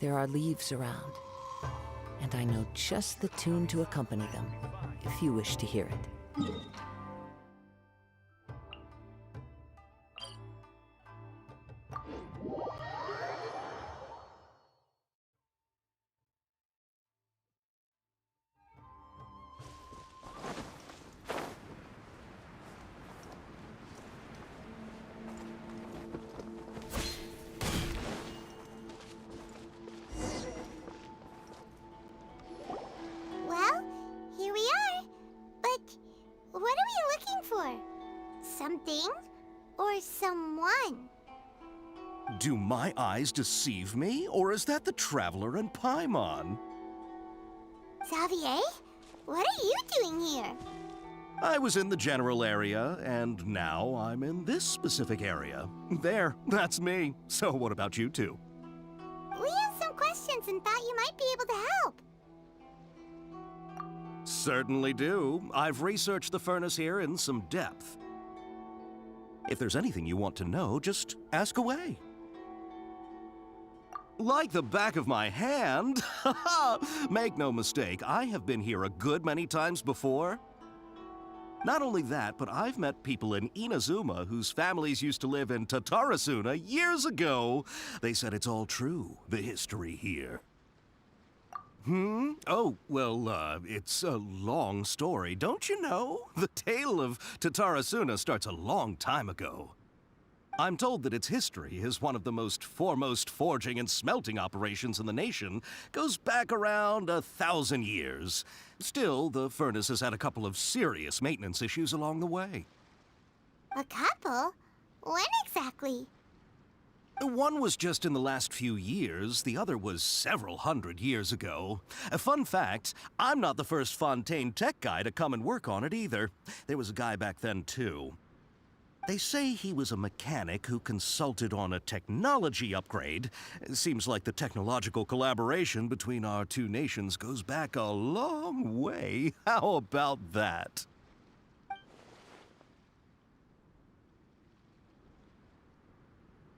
There are leaves around, and I know just the tune to accompany them, if you wish to hear it. Well, here we are. But what are we looking for? Something or someone? Do my eyes deceive me, or is that the Traveler and Paimon? Xavier, what are you doing here? I was in the general area, and now I'm in this specific area. There, that's me. So what about you two? We have some questions and thought you might be able to help. Certainly do. I've researched the furnace here in some depth. If there's anything you want to know, just ask away. Like the back of my hand. Make no mistake, I have been here a good many times before. Not only that, but I've met people in Inazuma whose families used to live in Tatarasuna years ago. They said it's all true, the history here. Oh, well, it's a long story, don't you know? The tale of Tatarasuna starts a long time ago. I'm told that its history is one of the most foremost forging and smelting operations in the nation, goes back around 1,000 years. Still, the furnace has had a couple of serious maintenance issues along the way. A couple? When exactly? One was just in the last few years, the other was several hundred years ago. A fun fact, I'm not the first Fontaine tech guy to come and work on it either. There was a guy back then too. They say he was a mechanic who consulted on a technology upgrade. It seems like the technological collaboration between our two nations goes back a long way. How about that?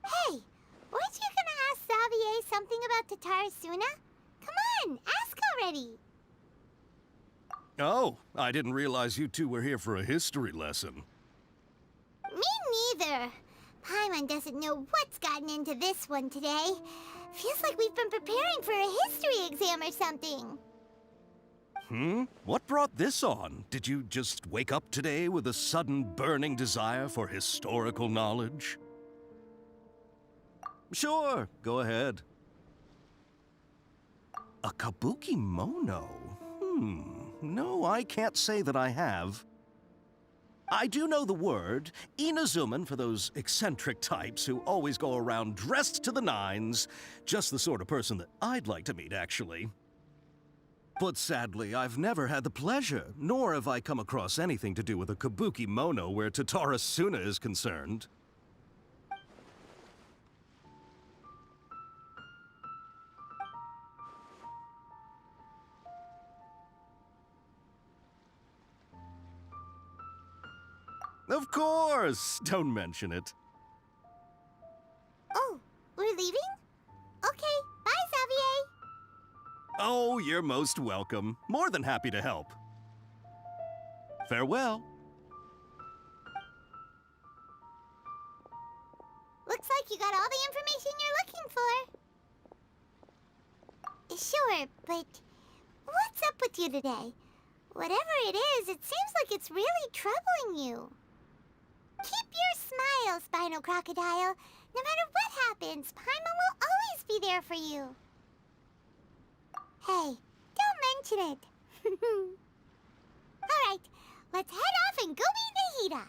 Hey, weren't you gonna ask Xavier something about Tatarasuna? Come on, ask already. Oh, I didn't realize you two were here for a history lesson. Me neither. Paimon doesn't know what's gotten into this one today. Feels like we've been preparing for a history exam or something. What brought this on? Did you just wake up today with a sudden burning desire for historical knowledge? Sure, go ahead. A kabuki mono? No, I can't say that I have. I do know the word, Inazuman for those eccentric types who always go around dressed to the nines. Just the sort of person that I'd like to meet, actually. But sadly, I've never had the pleasure, nor have I come across anything to do with a kabuki mono where Tatarasuna is concerned. Of course! Don't mention it. Oh, we're leaving? Okay, bye, Xavier. Oh, you're most welcome. More than happy to help. Farewell. Looks like you got all the information you're looking for. Sure, but what's up with you today? Whatever it is, it seems like it's really troubling you. Keep your smile, Spinal Crocodile. No matter what happens, Paimon will always be there for you. Hey, don't mention it. All right, let's head off and go meet Nahida.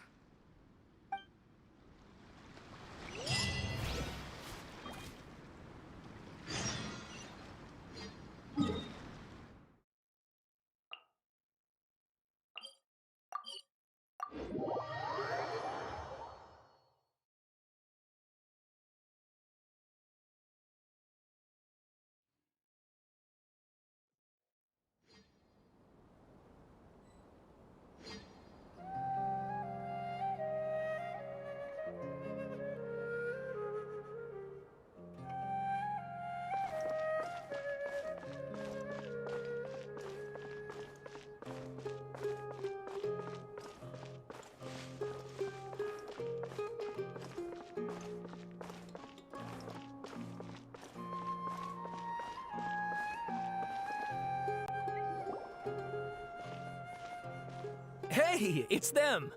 Hey, it's them!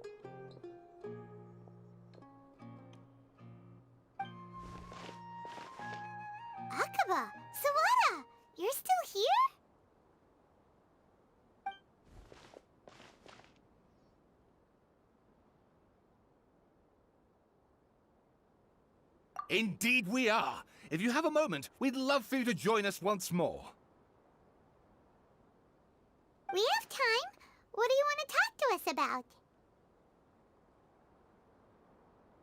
Akaba, Sawada, you're still here? Indeed we are. If you have a moment, we'd love for you to join us once more. We have time. What do you want to talk to us about?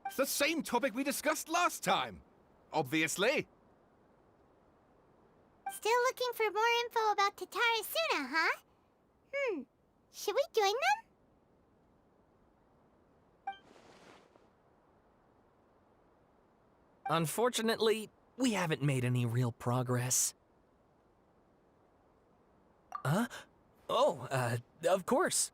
It's the same topic we discussed last time. Obviously. Still looking for more info about Tatarasuna, huh? Should we join them? Unfortunately, we haven't made any real progress. Huh? Oh, of course.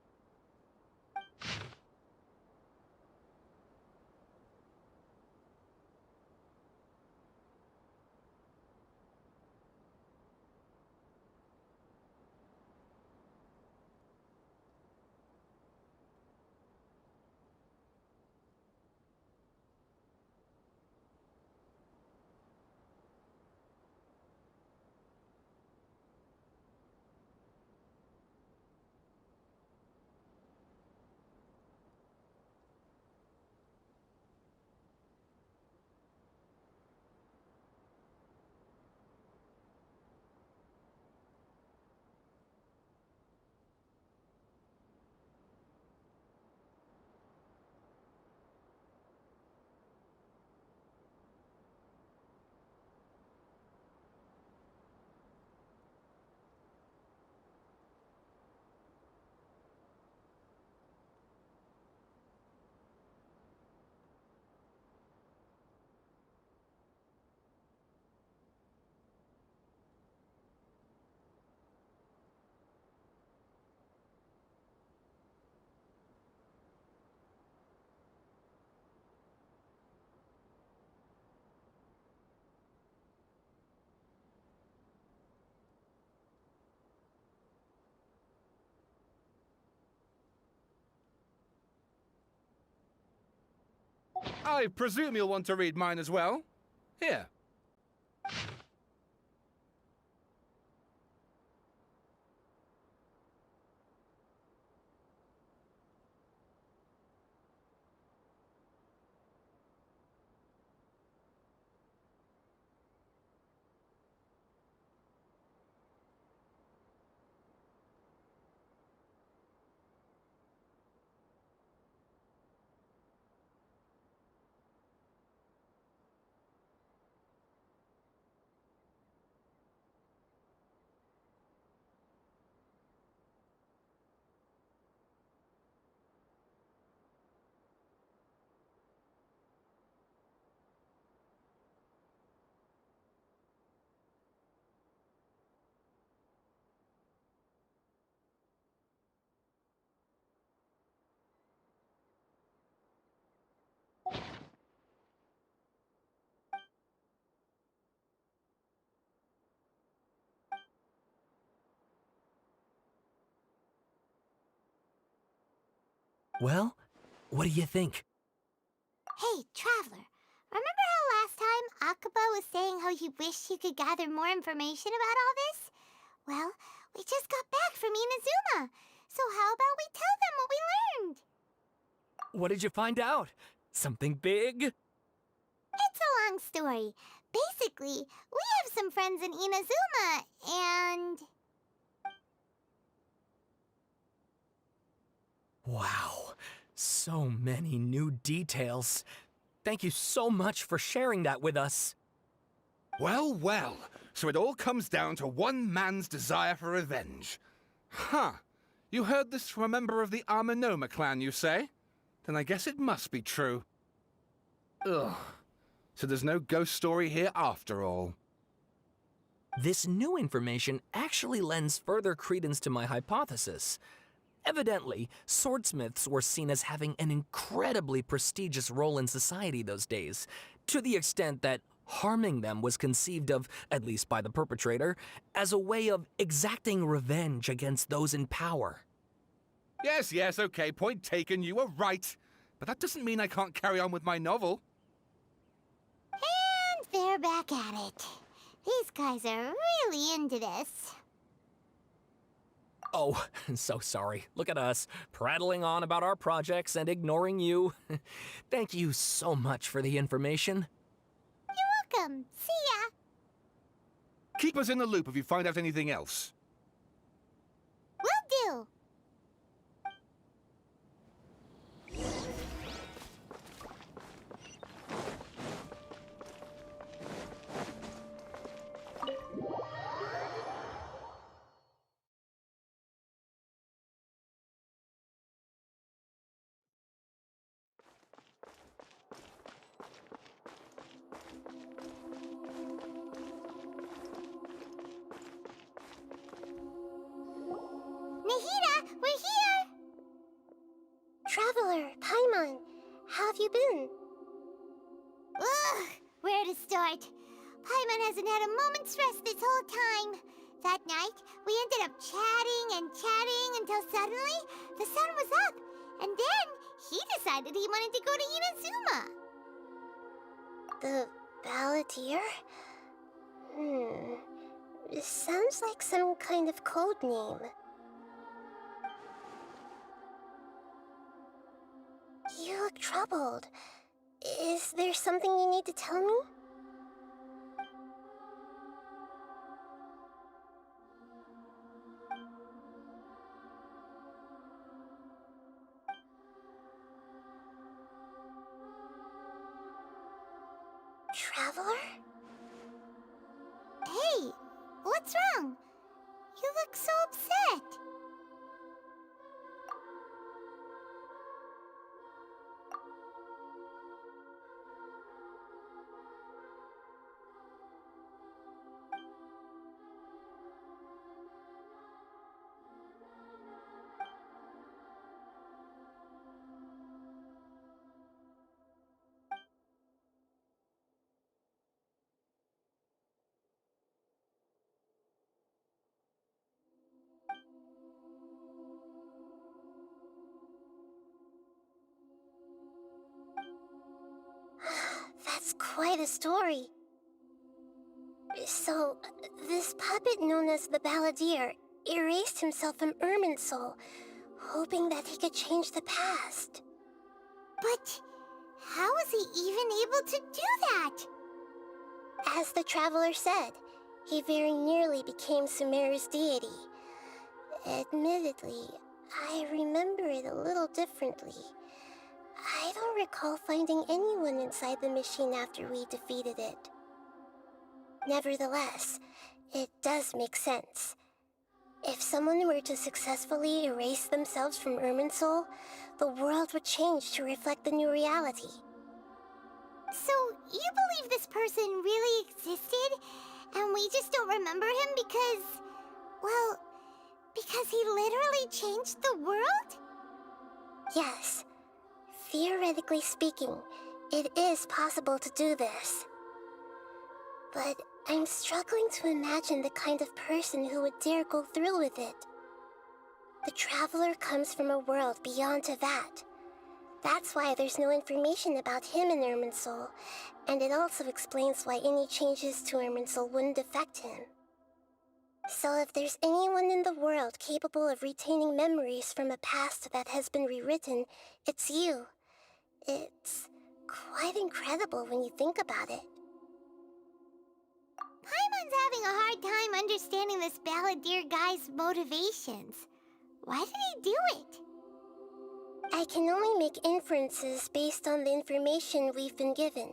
I presume you'll want to read mine as well. Here. Well, what do you think? Hey, Traveler. Remember how last time Akaba was saying how he wished he could gather more information about all this? Well, we just got back from Inazuma. So how about we tell them what we learned? What did you find out? Something big? It's a long story. Basically, we have some friends in Inazuma, and... Wow, so many new details. Thank you so much for sharing that with us. Well, well. So it all comes down to one man's desire for revenge. Huh. You heard this from a member of the Armanoma clan, you say? Then I guess it must be true. Ugh. So there's no ghost story here after all. This new information actually lends further credence to my hypothesis. Evidently, swordsmiths were seen as having an incredibly prestigious role in society those days, to the extent that harming them was conceived of, at least by the perpetrator, as a way of exacting revenge against those in power. Yes, okay, point taken, you were right. But that doesn't mean I can't carry on with my novel. And they're back at it. These guys are really into this. Oh, so sorry. Look at us, prattling on about our projects and ignoring you. Thank you so much for the information. You're welcome. See ya. Keep us in the loop if you find out anything else. Will do. Nahida, we're here! Traveler, Paimon, how have you been? Ugh, where to start? Paimon hasn't had a moment's rest this whole time. That night, we ended up chatting and chatting until suddenly the sun was up. And then he decided he wanted to go to Inazuma. The Balladeer? This sounds like some kind of code name. You look troubled. Is there something you need to tell me? Traveler? Hey, what's wrong? You look so upset. That's quite a story. So, this puppet known as the Balladeer erased himself from Irminsul, hoping that he could change the past. But how was he even able to do that? As the Traveler said, he very nearly became Sumeru's deity. Admittedly, I remember it a little differently. I don't recall finding anyone inside the machine after we defeated it. Nevertheless, it does make sense. If someone were to successfully erase themselves from Irminsul, the world would change to reflect the new reality. So, you believe this person really existed, and we just don't remember him because, well, because he literally changed the world? Yes. Theoretically speaking, it is possible to do this. But I'm struggling to imagine the kind of person who would dare go through with it. The Traveler comes from a world beyond Teyvat. That's why there's no information about him in Irminsul, and it also explains why any changes to Irminsul wouldn't affect him. So if there's anyone in the world capable of retaining memories from a past that has been rewritten, it's you. It's quite incredible when you think about it. Paimon's having a hard time understanding this Balladeer guy's motivations. Why did he do it? I can only make inferences based on the information we've been given.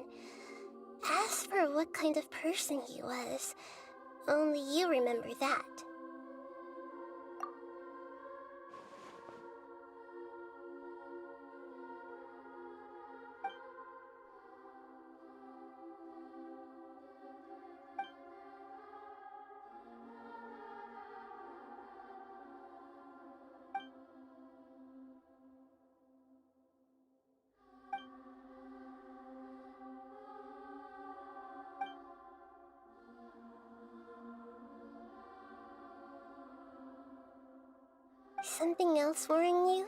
As for what kind of person he was, only you remember that. something else worrying you?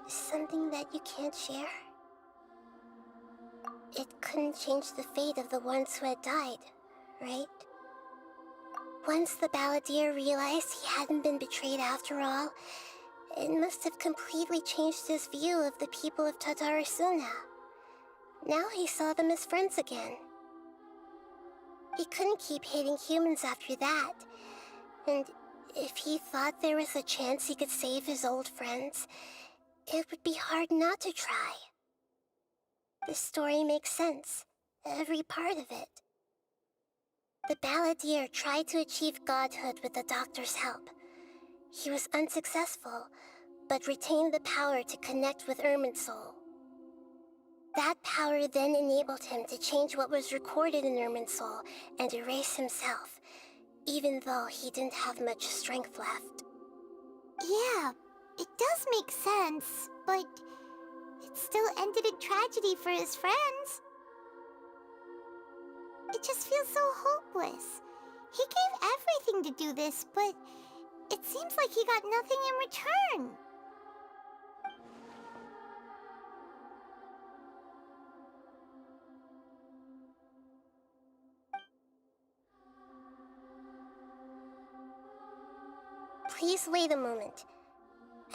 Something that you can't share? It couldn't change the fate of the ones who had died, right? Once the balladeer realized he hadn't been betrayed after all, it must have completely changed his view of the people of Tatarasuna. Now he saw them as friends again. He couldn't keep hating humans after that, and if he thought there was a chance he could save his old friends, it would be hard not to try. This story makes sense, every part of it. The balladeer tried to achieve godhood with the doctor's help. He was unsuccessful, but retained the power to connect with Irminsul. That power then enabled him to change what was recorded in Irminsul and erase himself, even though he didn't have much strength left. Yeah, it does make sense, but it still ended in tragedy for his friends. It just feels so hopeless. He gave everything to do this, but it seems like he got nothing in return. Please wait a moment.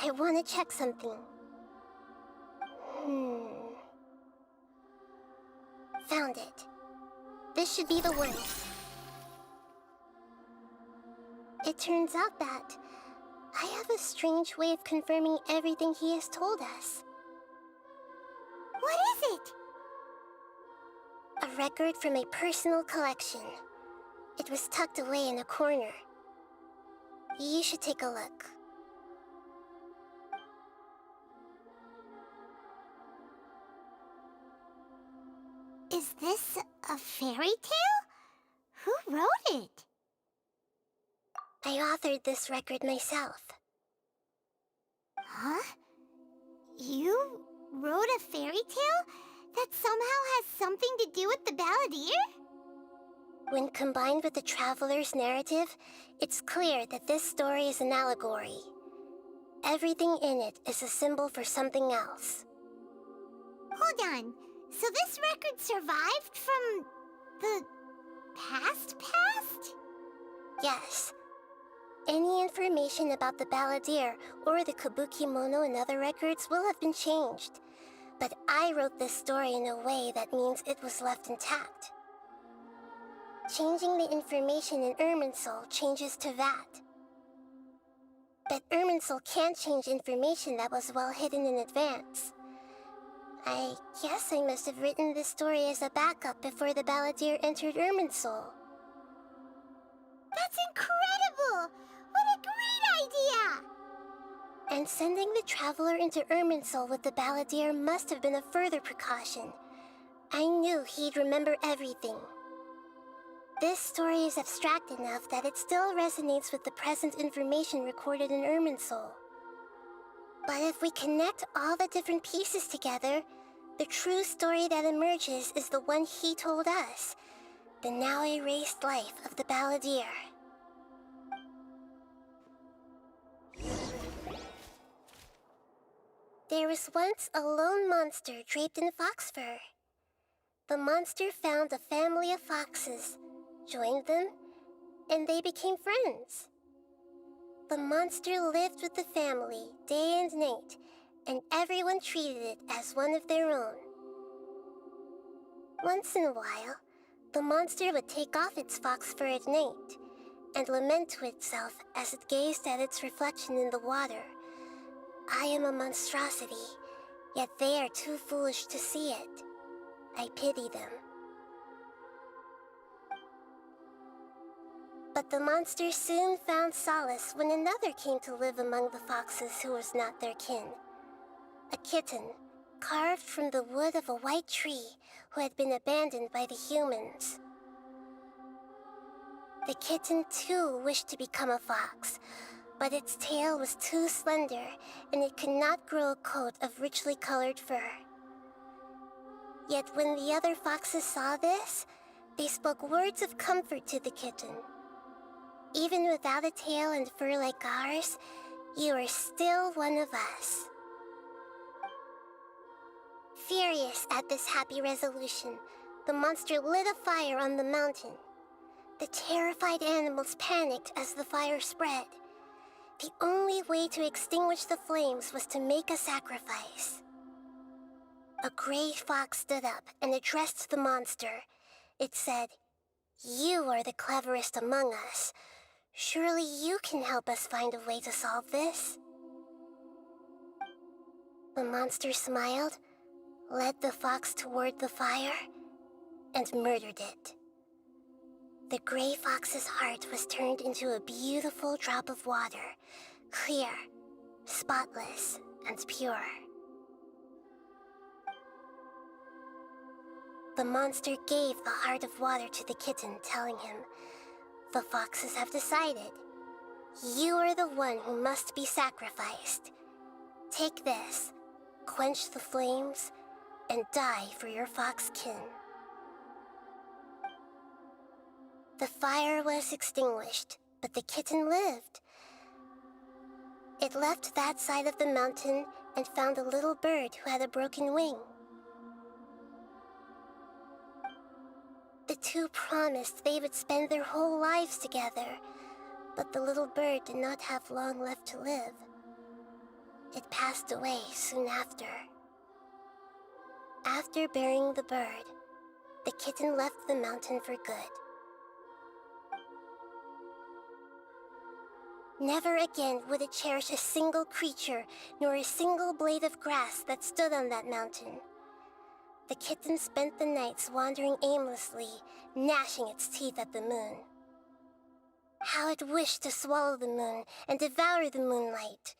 I want to check something. Found it. This should be the one. It turns out that I have a strange way of confirming everything he has told us. What is it? A record from a personal collection. It was tucked away in a corner. You should take a look. Is this a fairy tale? Who wrote it? I authored this record myself. Huh? You wrote a fairy tale that somehow has something to do with the balladeer? When combined with the traveler's narrative, it's clear that this story is an allegory. Everything in it is a symbol for something else. Hold on. So this record survived from the past? Yes. Any information about the balladeer or the kabukimono in other records will have been changed. But I wrote this story in a way that means it was left intact. Changing the information in Irminsul changes to that. But Irminsul can't change information that was well hidden in advance. I guess I must have written this story as a backup before the balladeer entered Irminsul. That's incredible! What a great idea! And sending the traveler into Irminsul with the balladeer must have been a further precaution. I knew he'd remember everything. This story is abstract enough that it still resonates with the present information recorded in Irminsul. But if we connect all the different pieces together, the true story that emerges is the one he told us, the now erased life of the balladeer. There was once a lone monster draped in fox fur. The monster found a family of foxes, joined them, and they became friends. The monster lived with the family day and night, and everyone treated it as one of their own. Once in a while, the monster would take off its fox fur at night and lament to itself as it gazed at its reflection in the water. I am a monstrosity, yet they are too foolish to see it. I pity them. But the monster soon found solace when another came to live among the foxes who was not their kin. A kitten, carved from the wood of a white tree who had been abandoned by the humans. The kitten too wished to become a fox, but its tail was too slender and it could not grow a coat of richly colored fur. Yet when the other foxes saw this, they spoke words of comfort to the kitten. Even without a tail and fur like ours, You are still one of us. Furious at this happy resolution, the monster lit a fire on the mountain. The terrified animals panicked as the fire spread. The only way to extinguish the flames was to make a sacrifice. A gray fox stood up and addressed the monster. It said, "You are the cleverest among us. Surely you can help us find a way to solve this." The monster smiled, led the fox toward the fire, and murdered it. The gray fox's heart was turned into a beautiful drop of water, clear, spotless, and pure. The monster gave the heart of water to the kitten, telling him, "The foxes have decided. You are the one who must be sacrificed. Take this, quench the flames, and die for your fox kin." The fire was extinguished, but the kitten lived. It left that side of the mountain and found a little bird who had a broken wing. The two promised they would spend their whole lives together, but the little bird did not have long left to live. It passed away soon after. After burying the bird, the kitten left the mountain for good. Never again would it cherish a single creature, nor a single blade of grass that stood on that mountain. The kitten spent the nights wandering aimlessly, gnashing its teeth at the moon. How it wished to swallow the moon and devour the moonlight.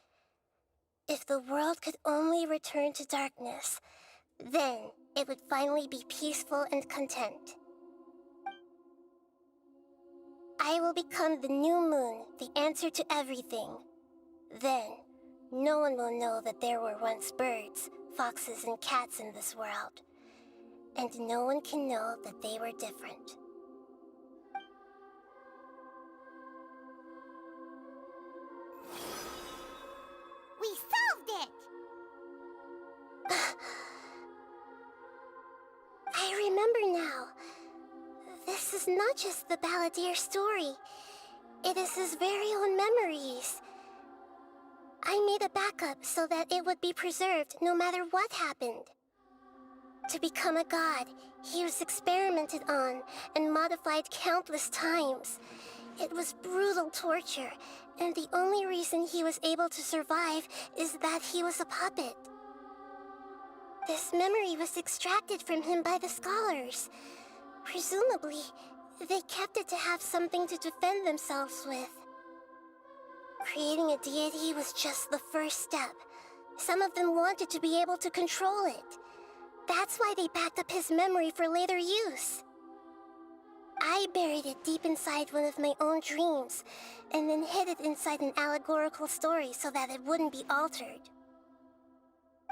If the world could only return to darkness, then it would finally be peaceful and content. I will become the new moon, the answer to everything. Then, no one will know that there were once birds, foxes, and cats in this world. And no one can know that they were different. We solved it! I remember now. This is not just the Balladeer's story. It is his very own memories. I made a backup so that it would be preserved no matter what happened. To become a god, he was experimented on and modified countless times. It was brutal torture, and the only reason he was able to survive is that he was a puppet. This memory was extracted from him by the scholars. Presumably, they kept it to have something to defend themselves with. Creating a deity was just the first step. Some of them wanted to be able to control it. That's why they backed up his memory for later use. I buried it deep inside one of my own dreams, and then hid it inside an allegorical story so that it wouldn't be altered.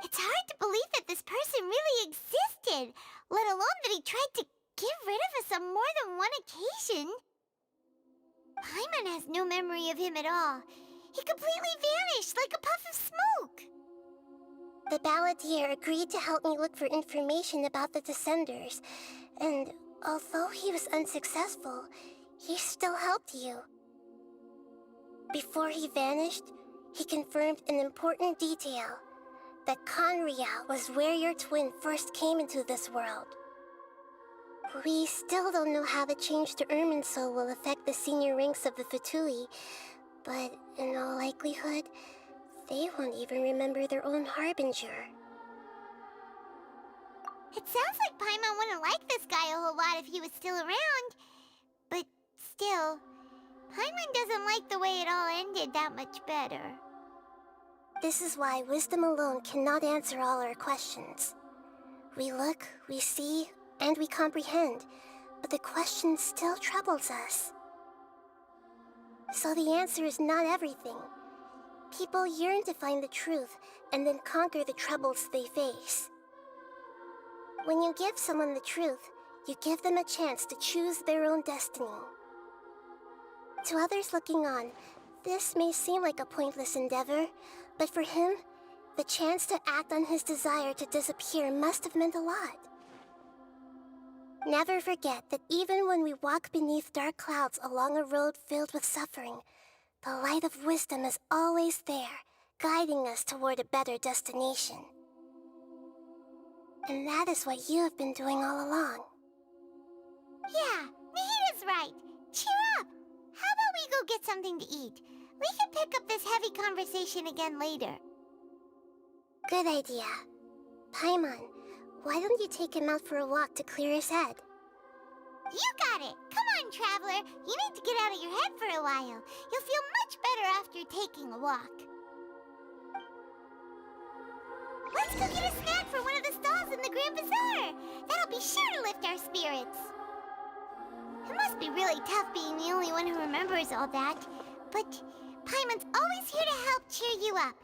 It's hard to believe that this person really existed, let alone that he tried to get rid of us on more than one occasion. Paimon has no memory of him at all. He completely vanished like a puff of smoke. The Balladeer agreed to help me look for information about the Descenders, and although he was unsuccessful, he still helped you. Before he vanished, he confirmed an important detail, that Conria was where your twin first came into this world. We still don't know how the change to Irminsul will affect the senior ranks of the Fatui, but in all likelihood, they won't even remember their own Harbinger. It sounds like Paimon wouldn't like this guy a whole lot if he was still around. But still, Paimon doesn't like the way it all ended that much better. This is why wisdom alone cannot answer all our questions. We look, we see, and we comprehend, but the question still troubles us. So the answer is not everything. People yearn to find the truth and then conquer the troubles they face. When you give someone the truth, you give them a chance to choose their own destiny. To others looking on, This may seem like a pointless endeavor, but for him, the chance to act on his desire to disappear must have meant a lot. Never forget that even when we walk beneath dark clouds along a road filled with suffering, the light of wisdom is always there, guiding us toward a better destination. And that is what you have been doing all along. Yeah, Nahita's right. Cheer up! How about we go get something to eat? We can pick up this heavy conversation again later. Good idea. Paimon, why don't you take him out for a walk to clear his head? You got it! Come on, Traveler! You need to get out of your head for a while. You'll feel much better after taking a walk. Let's go get a snack from one of the stalls in the Grand Bazaar! That'll be sure to lift our spirits! It must be really tough being the only one who remembers all that. But Paimon's always here to help cheer you up.